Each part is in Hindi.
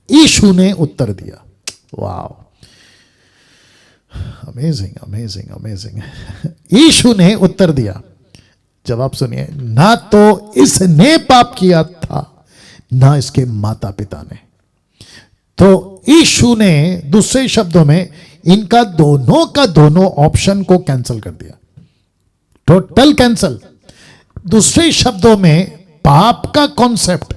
यीशु ने उत्तर दिया। वाह, अमेजिंग अमेजिंग अमेजिंग। यीशु ने उत्तर दिया, जवाब सुनिए, ना तो इसने पाप किया था ना इसके माता पिता ने। तो यीशु ने दूसरे शब्दों में इनका दोनों का दोनों ऑप्शन को कैंसिल कर दिया, टोटल कैंसिल। दूसरे शब्दों में पाप का कॉन्सेप्ट,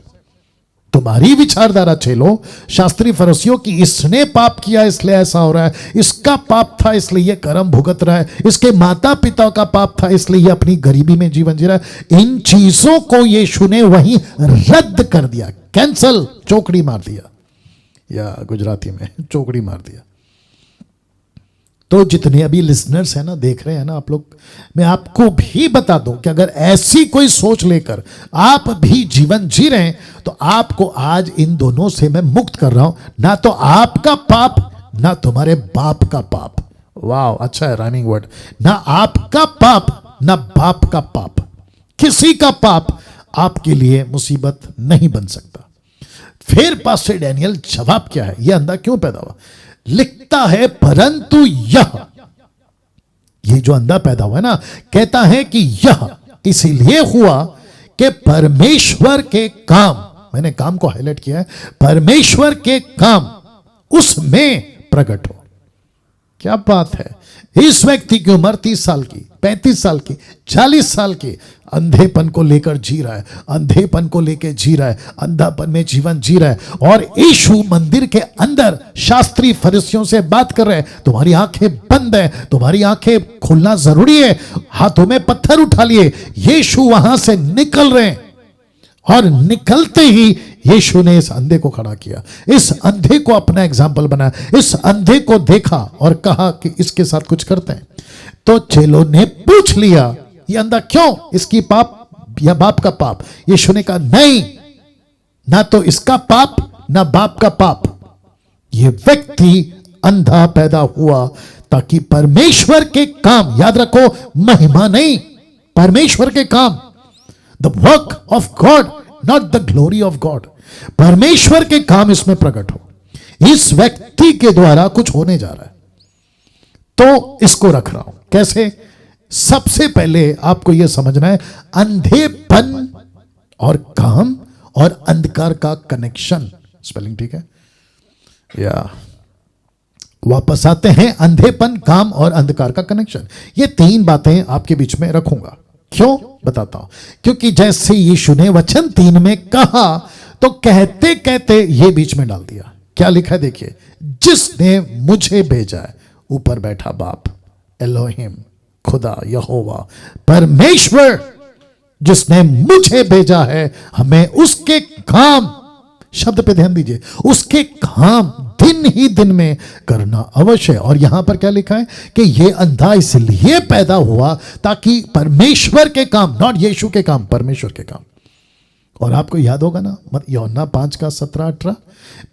तुम्हारी विचारधारा चलो शास्त्री फरीसियों की, इसने पाप किया इसलिए ऐसा हो रहा है, इसका पाप था इसलिए ये कर्म भुगत रहा है, इसके माता पिता का पाप था इसलिए ये अपनी गरीबी में जीवन जी रहा है। इन चीजों को यीशु ने वहीं रद्द कर दिया, कैंसल, चौकड़ी मार दिया, या गुजराती में चौकड़ी मार दिया। तो जितने अभी लिसनर्स हैं ना, देख रहे हैं ना आप लोग, मैं आपको भी बता दूं कि अगर ऐसी कोई सोच लेकर आप भी जीवन जी रहे हैं तो आपको आज इन दोनों से मैं मुक्त कर रहा हूं, ना तो आपका पाप ना तुम्हारे बाप का पाप। वाह, अच्छा है राइमिंग वर्ड। ना आपका पाप ना बाप का पाप, किसी का पाप आपके लिए मुसीबत नहीं बन सकता। फिर पास्टर डैनियल जवाब क्या है, यह अंधा क्यों पैदा हुआ? लिखता है, परंतु ये जो अंधा पैदा हुआ है ना, कहता है कि यह इसीलिए हुआ कि परमेश्वर के काम, मैंने काम को हाईलाइट किया है, परमेश्वर के काम उसमें प्रकट हो। क्या बात है। इस व्यक्ति की उम्र 30 साल की, 35 साल की, 40 साल की, अंधेपन को लेकर जी रहा है, अंधेपन को लेकर जी रहा है, अंधापन में जीवन जी रहा है। और यीशु मंदिर के अंदर शास्त्री फरीसियों से बात कर रहे हैं, तुम्हारी आंखें बंद है, तुम्हारी आंखें खुलना जरूरी है। हाथों में पत्थर उठा लिए, यीशु वहां से निकल रहे हैं और निकलते ही यीशु ने इस अंधे को खड़ा किया, इस अंधे को अपना एग्जाम्पल बनाया, इस अंधे को देखा और कहा कि इसके साथ कुछ करते हैं। तो चेलों ने पूछ लिया, ये अंधा क्यों, इसकी पाप या बाप का पाप? यीशु ने कहा, नहीं, ना तो इसका पाप ना बाप का पाप, ये व्यक्ति अंधा पैदा हुआ ताकि परमेश्वर के काम, याद रखो, महिमा नहीं, परमेश्वर के काम, the work of God, not the glory of God, परमेश्वर के काम इसमें प्रकट हो। इस व्यक्ति के द्वारा कुछ होने जा रहा है, तो इसको रख रहा हूं। कैसे? सबसे पहले आपको यह समझना है, अंधेपन और काम और अंधकार का कनेक्शन। स्पेलिंग ठीक है? या वापस आते हैं, अंधेपन, काम और अंधकार का कनेक्शन। ये तीन बातें आपके बीच में रखूंगा। क्यों? बताता हूं। क्योंकि जैसे यीशु ने वचन 3 में कहा, तो कहते कहते ये बीच में डाल दिया। क्या लिखा है देखिए, जिसने मुझे भेजा है, ऊपर बैठा बाप, एलोहिम, खुदा, यहोवा, परमेश्वर, जिसने मुझे भेजा है, हमें उसके काम, शब्द पे ध्यान दीजिए, उसके काम दिन ही दिन में करना अवश्य है। और यहां पर क्या लिखा है कि ये अंधा इसलिए पैदा हुआ ताकि परमेश्वर के काम, नॉट यीशु के काम, परमेश्वर के काम। और आपको याद होगा ना, यूहन्ना 5:17-18,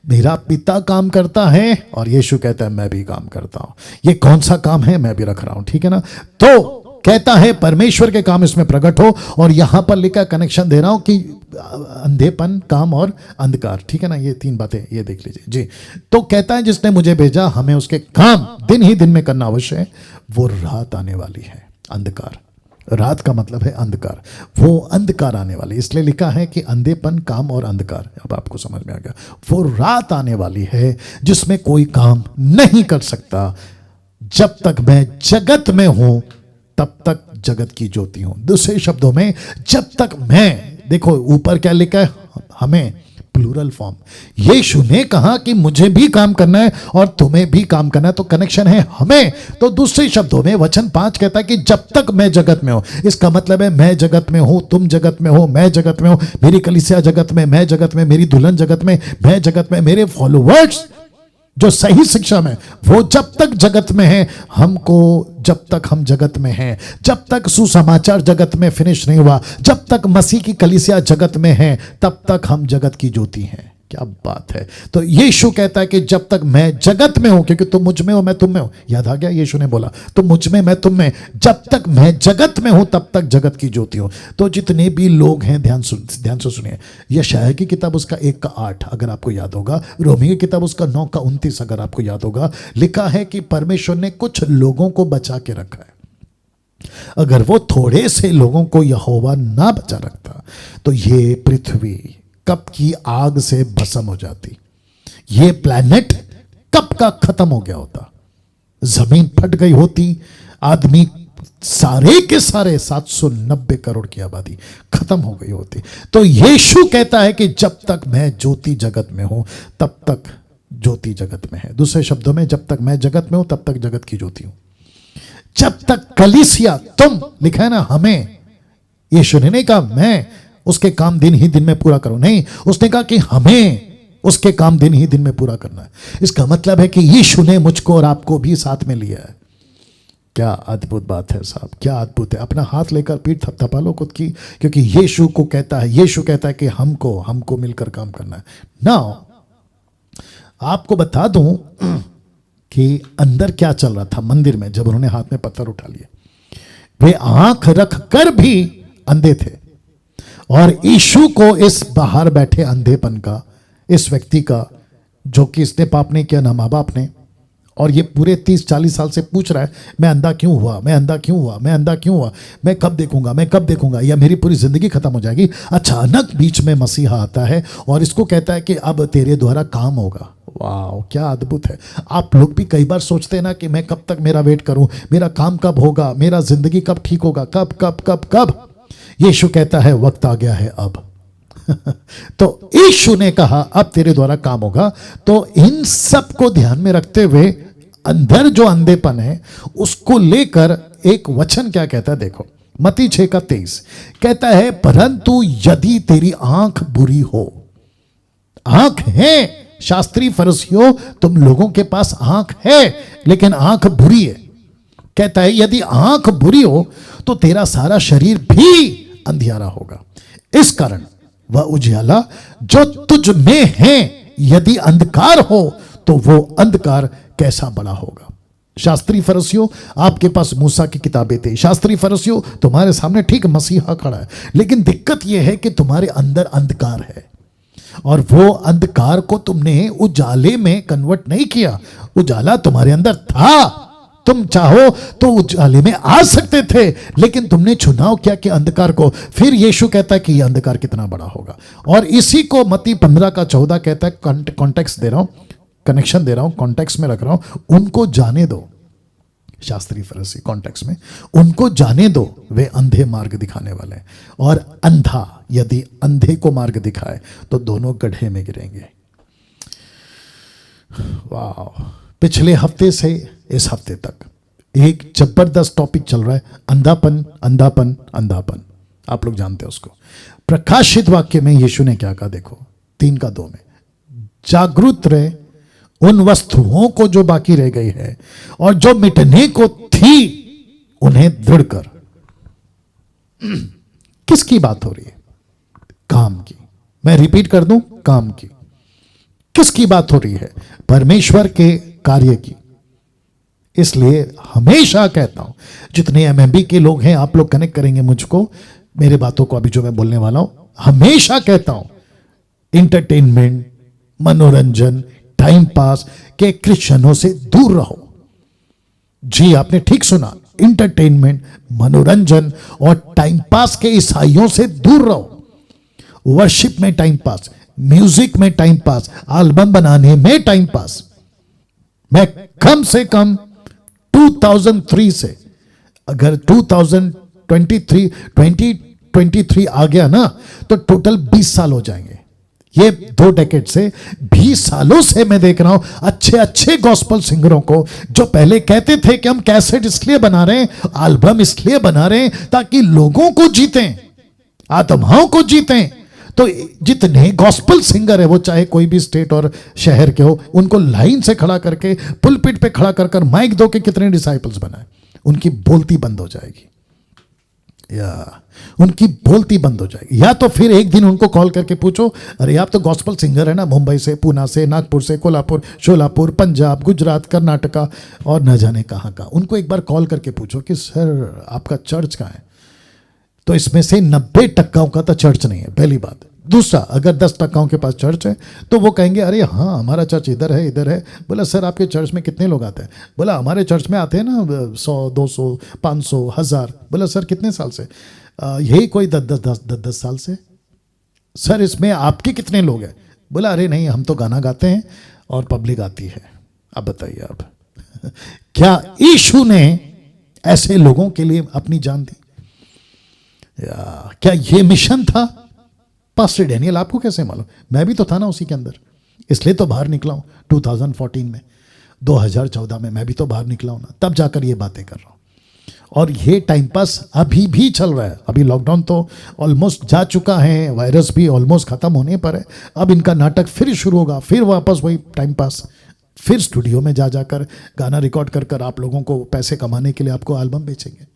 मेरा पिता काम करता है और यीशु कहता है मैं भी काम करता हूं। ये कौन सा काम है? मैं भी रख रहा हूं, ठीक है ना? तो कहता है परमेश्वर के काम इसमें प्रकट हो, और यहां पर लिखा, कनेक्शन दे रहा हूं कि अंधेपन, काम और अंधकार, ठीक है ना? ये तीन बातें, ये देख लीजिए जी। तो कहता है जिसने मुझे भेजा, हमें उसके काम दिन ही दिन में करना अवश्य है। वो रात आने वाली है, अंधकार, रात का मतलब है अंधकार, वो अंधकार आने वाली, इसलिए लिखा है कि अंधेपन, काम और अंधकार। अब आपको समझ में आ गया, वो रात आने वाली है जिसमें कोई काम नहीं कर सकता। जब तक मैं जगत में हूं तब तक जगत की ज्योति हूं। दूसरे शब्दों में, जब तक मैं, देखो ऊपर क्या लिखा है, हमें, प्लूरल फॉर्म। यीशु ने कहा कि मुझे भी काम करना है और तुम्हें भी काम करना है, तो कनेक्शन है हमें। तो दूसरे शब्दों में वचन 5 कहता है कि जब तक मैं जगत में हूं, इसका मतलब है मैं जगत में हूं, तुम जगत में हो, मैं जगत में हूं, मेरी कलीसिया जगत में, मैं जगत में, मेरी दुल्हन जगत में, मैं जगत में, मेरे फॉलोवर्स जो सही शिक्षा में, वो जब तक जगत में है, हमको जब तक हम जगत में हैं, जब तक सुसमाचार जगत में फिनिश नहीं हुआ, जब तक मसीह की कलीसिया जगत में है, तब तक हम जगत की ज्योति हैं। क्या बात है। तो यीशु कहता है कि जब तक मैं जगत में हूं, क्योंकि तुम मुझ में हो मैं तुम में हूं, याद आ गया यीशु ने बोला तुम मुझ में मैं तुम में, जब तक मैं जगत में हूं तब तक जगत की ज्योति हूं। तो जितने भी लोग हैं ध्यान से सुनिए, यशायाह की किताब उसका 1:8 अगर आपको याद होगा, रोमी की किताब उसका 9:29 अगर आपको याद होगा, लिखा है कि परमेश्वर ने कुछ लोगों को बचा के रखा है। अगर वो थोड़े से लोगों को यहोवा ना बचा रखता तो ये पृथ्वी कब की आग से भस्म हो जाती, ये प्लैनेट कब का खत्म हो गया होता, जमीन फट गई होती, आदमी सारे के सारे 790 करोड़ की आबादी खत्म हो गई होती। तो यीशु कहता है कि जब तक मैं ज्योति जगत में हूं तब तक ज्योति जगत में है। दूसरे शब्दों में, जब तक मैं जगत में हूं तब तक जगत की ज्योति हूं। जब तक कलीसिया, तुम लिखा है ना हमें, यीशु ने नहीं कहा मैं उसके काम दिन ही दिन में पूरा करूं, नहीं, उसने कहा कि हमें उसके काम दिन ही दिन में पूरा करना है। इसका मतलब है कि यीशु ने मुझको और आपको भी साथ में लिया है। क्या अद्भुत बात है साहब, क्या अद्भुत है। अपना हाथ लेकर पीठ थपथपा लो खुद की, क्योंकि यीशु कहता है कि हमको मिलकर काम करना है। नाउ आपको बता दूं कि अंदर क्या चल रहा था मंदिर में जब उन्होंने हाथ में पत्थर उठा लिए। वे आंख रख कर भी अंधे थे, और यीशु को इस बाहर बैठे अंधेपन का, इस व्यक्ति का जो कि इसने पाप नहीं किया ना माँ बाप ने, और ये पूरे 30-40 साल से पूछ रहा है मैं अंधा क्यों हुआ, मैं अंधा क्यों हुआ, मैं अंधा क्यों हुआ, मैं कब देखूंगा, या मेरी पूरी जिंदगी खत्म हो जाएगी। अचानक बीच में मसीहा आता है और इसको कहता है कि अब तेरे द्वारा काम होगा। वाह, क्या अद्भुत है। आप लोग भी कई बार सोचते हैं ना कि मैं कब तक मेरा वेट करूं, मेरा काम कब होगा, मेरा जिंदगी कब ठीक होगा, कब। यीशु कहता है वक्त आ गया है अब। तो यीशु ने कहा अब तेरे द्वारा काम होगा। तो इन सब को ध्यान में रखते हुए अंदर जो अंधेपन है उसको लेकर एक वचन क्या कहता है, देखो मत्ती 6:23 कहता है, परंतु यदि तेरी आंख बुरी हो, आंख है शास्त्री फरीसियों, तुम लोगों के पास आंख है लेकिन आंख बुरी है। कहता है यदि आंख बुरी हो तो तेरा सारा शरीर भी अंधियारा होगा। इस कारण वह उजियाला जो तुझ में है यदि अंधकार हो तो वो अंधकार कैसा बड़ा होगा। शास्त्री फरीसियों, आपके पास मूसा की किताबें थी, शास्त्री फरीसियों तुम्हारे सामने ठीक मसीहा खड़ा है, लेकिन दिक्कत यह है कि तुम्हारे अंदर अंधकार है और वो अंधकार को तुमने उजाले में कन्वर्ट नहीं किया। उजाला तुम्हारे अंदर था, तुम चाहो तो उजाले में आ सकते थे, लेकिन तुमने चुनाव किया कि अंधकार को। फिर यीशु कहता है कि यह अंधकार कितना बड़ा होगा। और इसी को मत्ती 15:14 कहता है, कॉन्टेक्स्ट दे रहा हूं, कनेक्शन दे रहा हूं, कॉन्टेक्स्ट में रख रहा हूं, उनको जाने दो। शास्त्री फरीसी कॉन्टेक्स्ट में, उनको जाने दो, वे अंधे मार्ग दिखाने वाले हैं। और अंधा यदि अंधे को मार्ग दिखाए तो दोनों गड्ढे में गिरेंगे। वाह, पिछले हफ्ते से इस हफ्ते तक एक जबरदस्त टॉपिक चल रहा है, अंधापन अंधापन अंधापन। आप लोग जानते हैं उसको। प्रकाशित वाक्य में यीशु ने क्या कहा, देखो 3:2 में, जागरूक रहे उन वस्तुओं को जो बाकी रह गई है और जो मिटने को थी उन्हें दृढ़ कर। किसकी बात हो रही है? काम की। मैं रिपीट कर दूं, काम की। किसकी बात हो रही है? परमेश्वर के कार्य की। इसलिए हमेशा कहता हूं, जितने एमएमबी के लोग हैं, आप लोग कनेक्ट करेंगे मुझको, मेरे बातों को, अभी जो मैं बोलने वाला हूं, हमेशा कहता हूं इंटरटेनमेंट, मनोरंजन, टाइम पास के क्रिश्चियनों से दूर रहो। जी आपने ठीक सुना, इंटरटेनमेंट, मनोरंजन और टाइम पास के ईसाइयों से दूर रहो। वर्शिप में टाइम पास, म्यूजिक में टाइम पास, एल्बम बनाने में टाइम पास। मैं कम से कम 2003 से, अगर 2023 आ गया ना तो टोटल 20 साल हो जाएंगे। ये 2 डेकेड से 20 सालों से मैं देख रहा हूं अच्छे अच्छे गॉस्पल सिंगरों को, जो पहले कहते थे कि हम कैसेट इसलिए बना रहे हैं, एल्बम इसलिए बना रहे हैं ताकि लोगों को जीतें, आत्माओं को जीतें। तो जितने गॉस्पल सिंगर है, वो चाहे कोई भी स्टेट और शहर के हो, उनको लाइन से खड़ा करके, पुलपिट पे खड़ा कर माइक दो के कितने डिसाइपल्स बनाए, उनकी बोलती बंद हो जाएगी। या उनकी बोलती बंद हो जाएगी। या तो फिर एक दिन उनको कॉल करके पूछो, अरे आप तो गॉस्पल सिंगर है ना, मुंबई से, पूना से, नागपुर से, कोल्हापुर, शोलापुर, पंजाब, गुजरात, कर्नाटका और न जाने कहाँ का। उनको एक बार कॉल करके पूछो कि सर आपका चर्च कहाँ है, तो इसमें से 90% का तो चर्च नहीं है, पहली बात। दूसरा, अगर 10% के पास चर्च है तो वो कहेंगे अरे हाँ हमारा चर्च इधर है इधर है। बोला सर आपके चर्च में कितने लोग आते हैं? बोला हमारे चर्च में आते हैं ना 100, 200, 500, 1000। बोला सर कितने साल से? यही कोई 10 साल से। सर इसमें आपके कितने लोग हैं? बोला अरे नहीं हम तो गाना गाते हैं और पब्लिक आती है। अब बताइए आप क्या यीशु ने ऐसे लोगों के लिए अपनी जान दी? क्या ये मिशन था? पास्टर डैनियल आपको कैसे मालूम? मैं भी तो था ना उसी के अंदर, इसलिए तो बाहर निकला हूं 2014 में, 2014 में मैं भी तो बाहर निकला हूं ना, तब जाकर ये बातें कर रहा हूं। और ये टाइम पास अभी भी चल रहा है। अभी लॉकडाउन तो ऑलमोस्ट जा चुका है, वायरस भी ऑलमोस्ट खत्म होने पर है। अब इनका नाटक फिर शुरू होगा, फिर वापस वही टाइम पास, फिर स्टूडियो में जा जाकर गाना रिकॉर्ड कर कर आप लोगों को पैसे कमाने के लिए आपको एल्बम बेचेंगे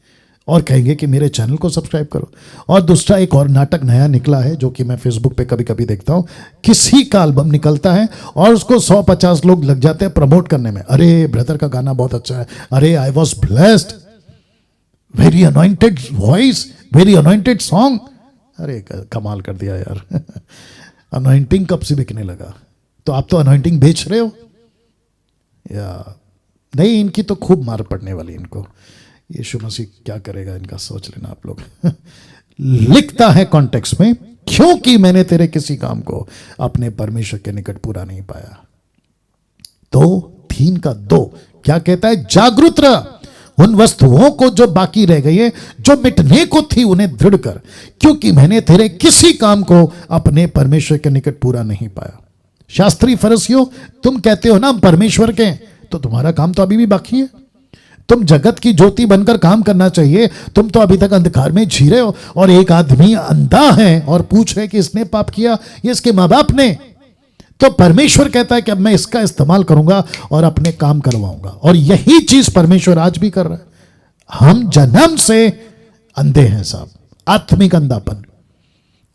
और कहेंगे कि मेरे चैनल को सब्सक्राइब करो। और दूसरा एक और नाटक नया निकला है जो कि मैं फेसबुक पे कभी कभी देखता हूँ, किसी का एल्बम निकलता है और उसको 100-50 लोग लग जाते हैं प्रमोट करने में। अरे ब्रदर का गाना बहुत अच्छा है, अरे I was blessed, very anointed voice, very anointed song. अरे कमाल कर दिया यार अनॉइंटिंग कब से बिकने लगा? तो आप तो अनॉइंटिंग बेच रहे हो या नहीं? इनकी तो खूब मार पड़ने वाली इनको। यीशु मसीह क्या करेगा इनका सोच लेना आप लोग लिखता है कॉन्टेक्स्ट में, क्योंकि मैंने तेरे किसी काम को अपने परमेश्वर के निकट पूरा नहीं पाया। तो 3:2 क्या कहता है? जागरूक रह उन वस्तुओं को जो बाकी रह गई है, जो मिटने को थी उन्हें दृढ़ कर, क्योंकि मैंने तेरे किसी काम को अपने परमेश्वर के निकट पूरा नहीं पाया। शास्त्री फरीसियों, तुम कहते हो ना हम परमेश्वर के, तो तुम्हारा काम तो अभी भी बाकी है। तुम जगत की ज्योति बनकर काम करना चाहिए, तुम तो अभी तक अंधकार में जी रहे हो। और एक आदमी अंधा है और पूछ रहे कि इसने पाप किया, ये इसके माँ बाप ने। तो परमेश्वर कहता है कि अब मैं इसका इस्तेमाल करूंगा और अपने काम करवाऊंगा। और यही चीज परमेश्वर आज भी कर रहा है। हम जन्म से अंधे हैं साहब, आत्मिक अंधापन।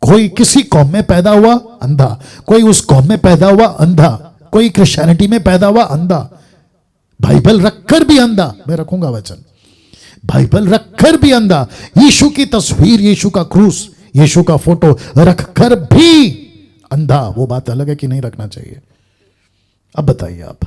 कोई किसी कौम में पैदा हुआ अंधा, कोई उस कौम में पैदा हुआ अंधा, कोई क्रिश्चियनिटी में पैदा हुआ अंधा, बाइबल रखकर भी अंधा। मैं रखूंगा वचन, बाइबल रखकर भी अंधा, यीशु की तस्वीर, यीशु का क्रूस, यीशु का फोटो रखकर भी अंधा। वो बात अलग है कि नहीं रखना चाहिए। अब बताइए आप।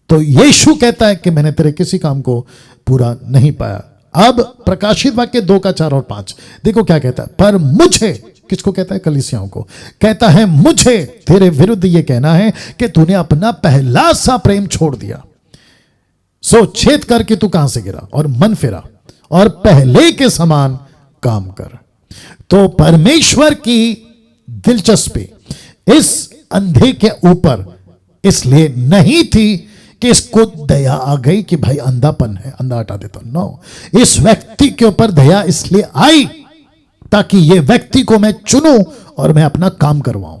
तो यीशु कहता है कि मैंने तेरे किसी काम को पूरा नहीं पाया। अब प्रकाशित वाक्य 2:4 और 5 देखो क्या कहता है। पर मुझे, किसको कहता है? कलीसियाओं को। कहता है मुझे तेरे विरुद्ध यह कहना है कि तूने अपना पहला सा प्रेम छोड़ दिया। सो छेद करके तू कहां से गिरा और मन फिरा और पहले के समान काम कर। तो परमेश्वर की दिलचस्पी इस अंधे के ऊपर इसलिए नहीं थी कि इसको दया आ गई कि भाई अंधापन है, अंधा हटा देता हूं। नो, इस व्यक्ति के ऊपर दया इसलिए आई ताकि ये व्यक्ति को मैं चुनूं और मैं अपना काम करवाऊं।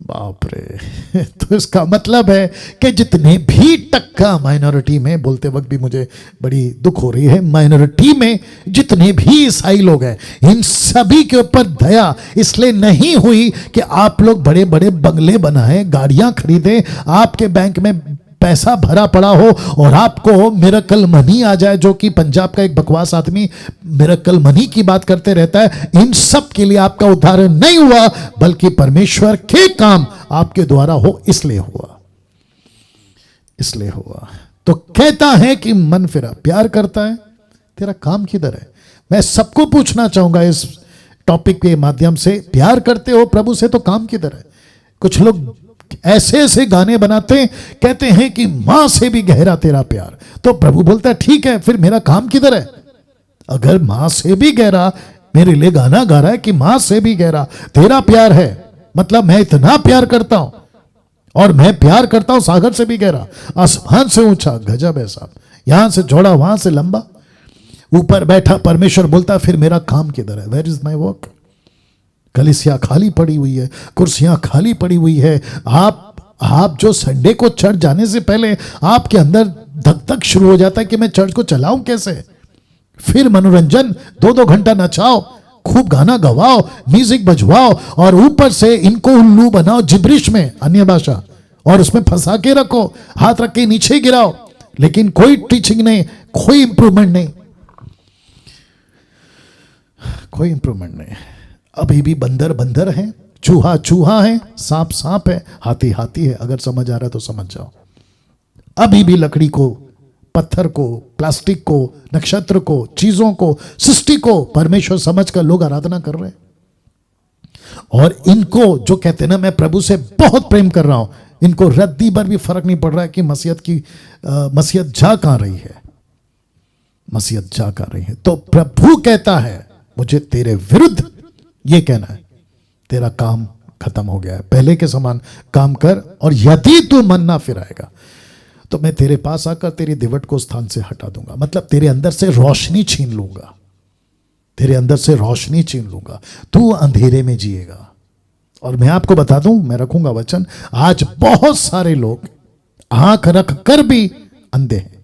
बाप रे तो इसका मतलब है कि जितने भी टक्का माइनॉरिटी में, बोलते वक्त भी मुझे बड़ी दुख हो रही है, माइनॉरिटी में जितने भी ईसाई लोग हैं, इन सभी के ऊपर दया इसलिए नहीं हुई कि आप लोग बड़े बड़े बंगले बनाए, गाड़ियां खरीदे, आपके बैंक में पैसा भरा पड़ा हो और आपको मिरेकल मनी आ जाए, जो कि पंजाब का एक बकवास आदमी मिरेकल मनी की बात करते रहता है। इन सब के लिए आपका उद्धार नहीं हुआ, बल्कि परमेश्वर के काम आपके द्वारा हो इसलिए हुआ, इसलिए हुआ। तो कहता है कि मन फिरा, प्यार करता है, तेरा काम किधर है? मैं सबको पूछना चाहूंगा इस टॉपिक के माध्यम से, प्यार करते हो प्रभु से तो काम किधर है? कुछ लोग ऐसे ऐसे गाने बनाते हैं, कहते हैं कि मां से भी गहरा तेरा प्यार। तो प्रभु बोलता है ठीक है, फिर मेरा काम किधर है? अगर मां से भी गहरा मेरे लिए गाना गा रहा है कि मां से भी गहरा तेरा प्यार है, मतलब मैं इतना प्यार करता हूं, और मैं प्यार करता हूं सागर से भी गहरा, आसमान से ऊंचा। गजब है साहब, यहां से चौड़ा वहां से लंबा, ऊपर बैठा परमेश्वर बोलता फिर मेरा काम किधर है? Where is my work? कलीसिया खाली पड़ी हुई है, कुर्सियां खाली पड़ी हुई है। आप जो संडे को चर्च जाने से पहले आपके अंदर धक धक शुरू हो जाता है कि मैं चर्च को चलाऊं कैसे? फिर मनोरंजन, 2-2 घंटा नचाओ, खूब गाना गवाओ, म्यूजिक बजवाओ और ऊपर से इनको उल्लू बनाओ जिब्रिश में, अन्य भाषा, और उसमें फंसा के रखो, हाथ रख के नीचे गिराओ, लेकिन कोई टीचिंग नहीं, कोई इंप्रूवमेंट नहीं, कोई इंप्रूवमेंट नहीं। अभी भी बंदर बंदर है, चूहा चूहा है, सांप सांप है, हाथी हाथी है। अगर समझ आ रहा है तो समझ जाओ। अभी भी लकड़ी को, पत्थर को, प्लास्टिक को, नक्षत्र को, चीजों को, सृष्टि को परमेश्वर समझकर लोग आराधना कर रहे हैं। और इनको जो कहते हैं ना मैं प्रभु से बहुत प्रेम कर रहा हूं, इनको रद्दी भर भी फर्क नहीं पड़ रहा है कि मसीहत जा कहां रही है, मसीहत जा कहां रही है। तो प्रभु कहता है मुझे तेरे विरुद्ध ये कहना है, तेरा काम खत्म हो गया है, पहले के समान काम कर, और यदि तू मन ना फिराएगा तो मैं तेरे पास आकर तेरी दिवट को स्थान से हटा दूंगा। मतलब तेरे अंदर से रोशनी छीन लूंगा, तेरे अंदर से रोशनी छीन लूंगा, तू अंधेरे में जिएगा। और मैं आपको बता दूं, मैं रखूंगा वचन, आज बहुत सारे लोग आंख रख कर भी अंधे हैं,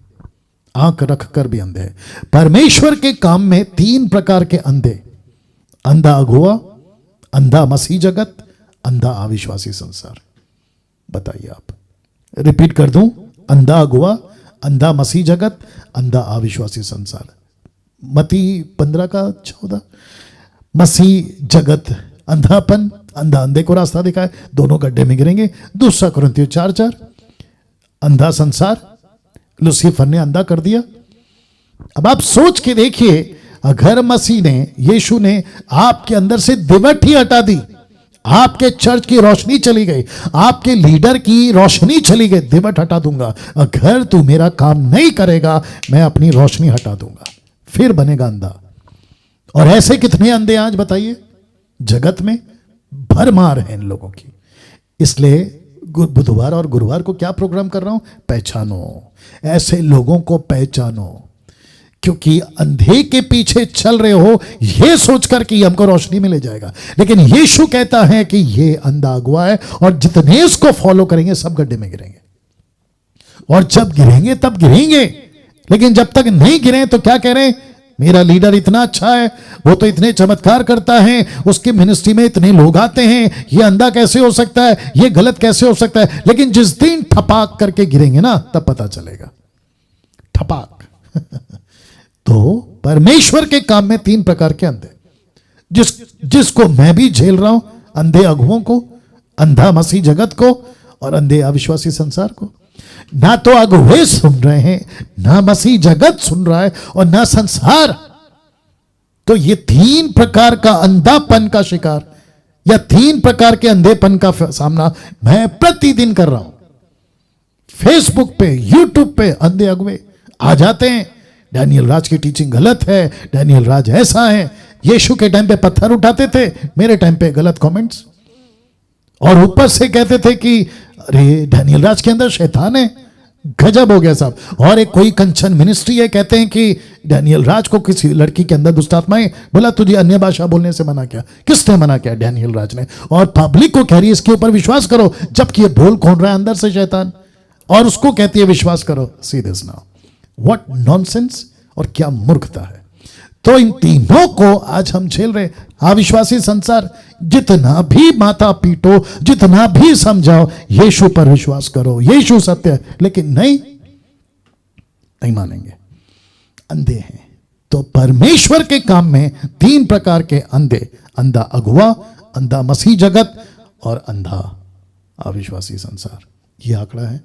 आंख रख कर भी अंधे हैं। परमेश्वर के काम में 3 प्रकार के अंधे, अंधा अगुआ, अंधा मसीह जगत, अंधा अविश्वासी संसार। बताइए आप, रिपीट कर दूं, अंधा अगुआ, अंधा मसीह जगत, अंधा अविश्वासी संसार। मती 15:14, मसीह जगत अंधापन, अंधा अंधे को रास्ता दिखाए, दोनों गड्ढे में गिरेंगे। 2 कुरिन्थियों 4:4, अंधा संसार, लूसीफर ने अंधा कर दिया। अब आप सोच के देखिए, अगर मसीह ने, यीशु ने आपके अंदर से दिवट ही हटा दी, आपके चर्च की रोशनी चली गई, आपके लीडर की रोशनी चली गई, दिवट हटा दूंगा। अगर तू मेरा काम नहीं करेगा मैं अपनी रोशनी हटा दूंगा, फिर बनेगा अंधा। और ऐसे कितने अंधे आज बताइए, जगत में भरमार है इन लोगों की। इसलिए बुधवार और गुरुवार को क्या प्रोग्राम कर रहा हूं, पहचानो, ऐसे लोगों को पहचानो, क्योंकि अंधे के पीछे चल रहे हो यह सोचकर कि हमको रोशनी में ले जाएगा, लेकिन यीशु कहता है कि यह अंधा अगुआ है और जितने इसको फॉलो करेंगे सब गड्ढे में गिरेंगे। और जब गिरेंगे तब गिरेंगे, लेकिन जब तक नहीं गिरे तो क्या कह रहे हैं, मेरा लीडर इतना अच्छा है, वो तो इतने चमत्कार करता है, उसकी मिनिस्ट्री में इतने लोग आते हैं, ये अंधा कैसे हो सकता है, ये गलत कैसे हो सकता है। लेकिन जिस दिन ठपाक करके गिरेंगे ना, तब पता चलेगा, ठपाक। तो परमेश्वर के काम में 3 प्रकार के अंधे, जिसको मैं भी झेल रहा हूं, अंधे अगुओं को, अंधा मसीह जगत को, और अंधे अविश्वासी संसार को। ना तो अगुवे सुन रहे हैं, ना मसीह जगत सुन रहा है, और ना संसार। तो ये 3 प्रकार का अंधापन का शिकार, या 3 प्रकार के अंधेपन का सामना मैं प्रतिदिन कर रहा हूं। फेसबुक पे, यूट्यूब पे अंधे अगुवे आ जाते हैं, डैनियल राज की टीचिंग गलत है, डैनियल राज ऐसा है, यीशु के टाइम पे पत्थर उठाते थे, मेरे टाइम पे गलत कमेंट्स, और ऊपर से कहते थे कि अरे डैनियल राज के अंदर शैतान है। गजब हो गया साहब। और एक कोई कंचन मिनिस्ट्री है, कहते हैं कि डैनियल राज को किसी लड़की के अंदर दुष्ट आत्माएं, बोला तुझे अन्य भाषा बोलने से मना किया, किसने मना किया, डैनियल राज ने। और पब्लिक को कह रही है इसके ऊपर विश्वास करो, जबकि ये बोल कौन रहा है अंदर से, शैतान, और उसको कहती है विश्वास करो। See this now, what nonsense, और क्या मूर्खता है। तो इन तीनों को आज हम झेल रहे। अविश्वासी संसार, जितना भी माथा पीटो, जितना भी समझाओ, यीशु पर विश्वास करो, यीशु सत्य है, लेकिन नहीं मानेंगे, अंधे हैं। तो परमेश्वर के काम में 3 प्रकार के अंधे, अंधा अगुआ, अंधा मसीह जगत, और अंधा अविश्वासी संसार। यह आंकड़ा है।